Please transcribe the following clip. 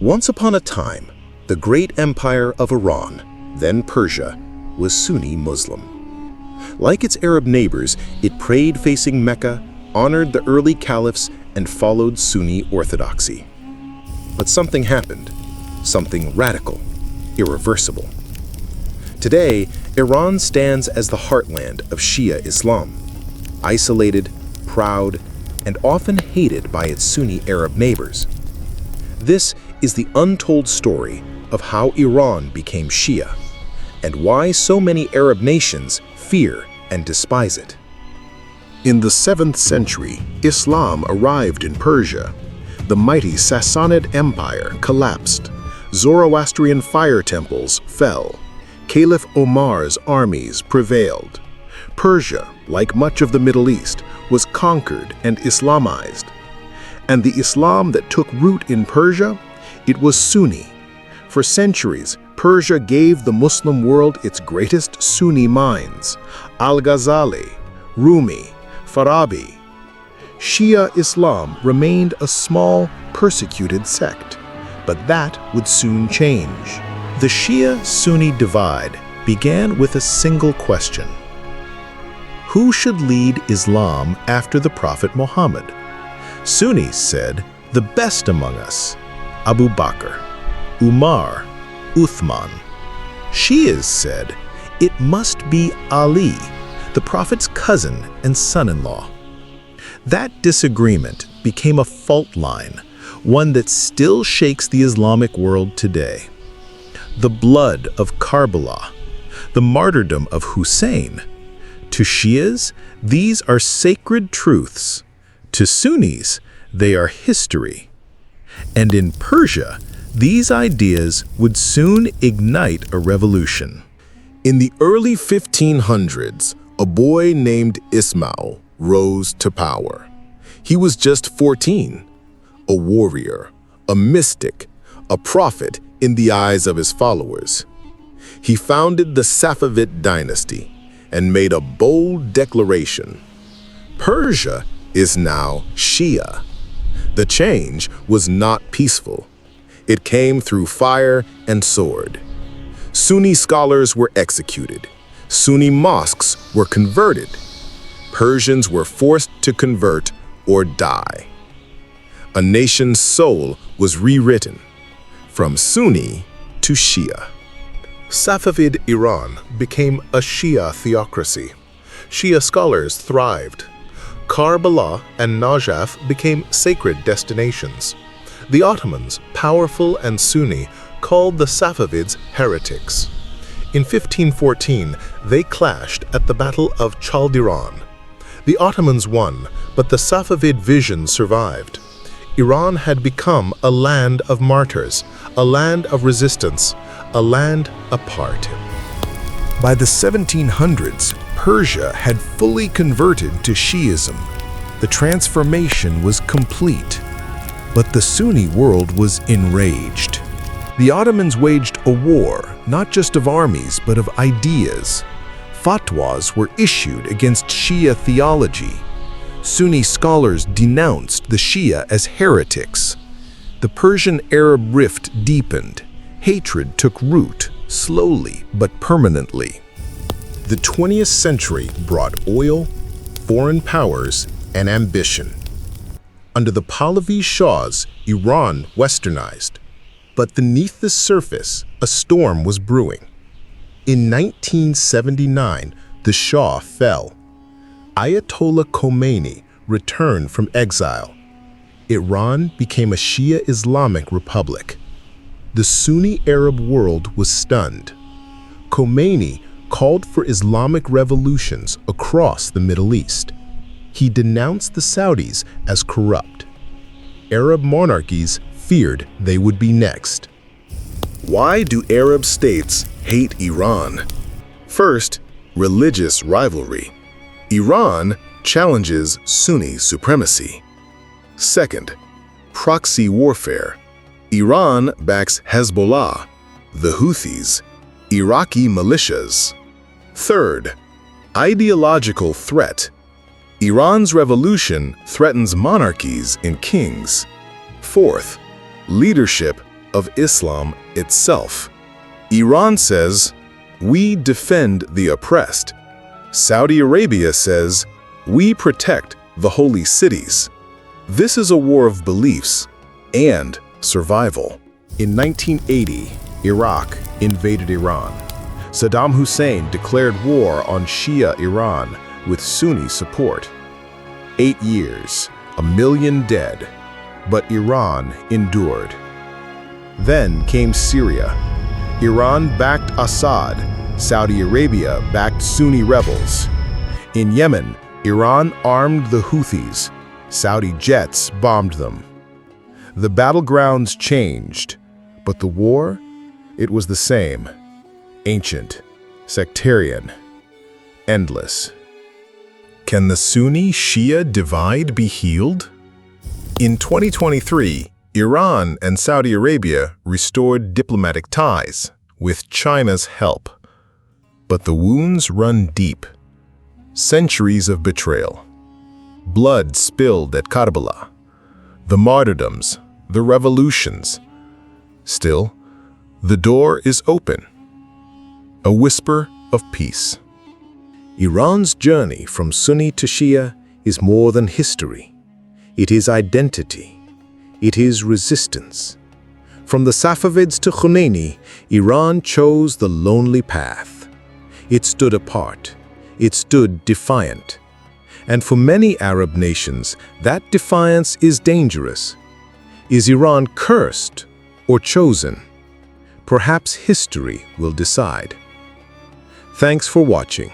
Once upon a time, the great empire of Iran, then Persia, was Sunni Muslim. Like its Arab neighbors, it prayed facing Mecca, honored the early caliphs, and followed Sunni orthodoxy. But something happened, something radical, irreversible. Today, Iran stands as the heartland of Shia Islam, isolated, proud, and often hated by its Sunni Arab neighbors. This is the untold story of how Iran became Shia, and why so many Arab nations fear and despise it. In the 7th century, Islam arrived in Persia. The mighty Sassanid Empire collapsed. Zoroastrian fire temples fell. Caliph Omar's armies prevailed. Persia, like much of the Middle East, was conquered and Islamized. And the Islam that took root in Persia, it was Sunni. For centuries, Persia gave the Muslim world its greatest Sunni minds: Al-Ghazali, Rumi, Farabi. Shia Islam remained a small, persecuted sect, but that would soon change. The Shia-Sunni divide began with a single question: who should lead Islam after the Prophet Muhammad? Sunnis said, the best among us, Abu Bakr, Umar, Uthman. Shias said, it must be Ali, the Prophet's cousin and son-in-law. That disagreement became a fault line, one that still shakes the Islamic world today. The blood of Karbala, the martyrdom of Hussein. To Shias, these are sacred truths. To Sunnis, they are history. And in Persia, these ideas would soon ignite a revolution. In the early 1500s, a boy named Ismail rose to power. He was just 14, a warrior, a mystic, a prophet in the eyes of his followers. He founded the Safavid dynasty and made a bold declaration: Persia is now Shia. The change was not peaceful. It came through fire and sword. Sunni scholars were executed. Sunni mosques were converted. Persians were forced to convert or die. A nation's soul was rewritten, from Sunni to Shia. Safavid Iran became a Shia theocracy. Shia scholars thrived. Karbala and Najaf became sacred destinations. The Ottomans, powerful and Sunni, called the Safavids heretics. In 1514, they clashed at the Battle of Chaldiran. The Ottomans won, but the Safavid vision survived. Iran had become a land of martyrs, a land of resistance, a land apart. By the 1700s, Persia had fully converted to Shiism. The transformation was complete. But the Sunni world was enraged. The Ottomans waged a war, not just of armies, but of ideas. Fatwas were issued against Shia theology. Sunni scholars denounced the Shia as heretics. The Persian-Arab rift deepened. Hatred took root, slowly but permanently. The 20th century brought oil, foreign powers, and ambition. Under the Pahlavi Shahs, Iran westernized. But beneath the surface, a storm was brewing. In 1979, the Shah fell. Ayatollah Khomeini returned from exile. Iran became a Shia Islamic republic. The Sunni Arab world was stunned. Khomeini called for Islamic revolutions across the Middle East. He denounced the Saudis as corrupt. Arab monarchies feared they would be next. Why do Arab states hate Iran? First, religious rivalry. Iran challenges Sunni supremacy. Second, proxy warfare. Iran backs Hezbollah, the Houthis, Iraqi militias. Third, ideological threat. Iran's revolution threatens monarchies and kings. Fourth, leadership of Islam itself. Iran says, "We defend the oppressed." Saudi Arabia says, "We protect the holy cities." This is a war of beliefs and survival. In 1980, Iraq invaded Iran. Saddam Hussein declared war on Shia Iran with Sunni support. 8 years, 1 million dead, but Iran endured. Then came Syria. Iran backed Assad, Saudi Arabia backed Sunni rebels. In Yemen, Iran armed the Houthis, Saudi jets bombed them. The battlegrounds changed, but the war, it was the same. Ancient, sectarian, endless. Can the Sunni-Shia divide be healed? In 2023, Iran and Saudi Arabia restored diplomatic ties with China's help. But the wounds run deep. Centuries of betrayal. Blood spilled at Karbala. The martyrdoms, the revolutions. Still, the door is open. A whisper of peace. Iran's journey from Sunni to Shia is more than history. It is identity. It is resistance. From the Safavids to Khomeini, Iran chose the lonely path. It stood apart. It stood defiant. And for many Arab nations, that defiance is dangerous. Is Iran cursed or chosen? Perhaps history will decide. Thanks for watching.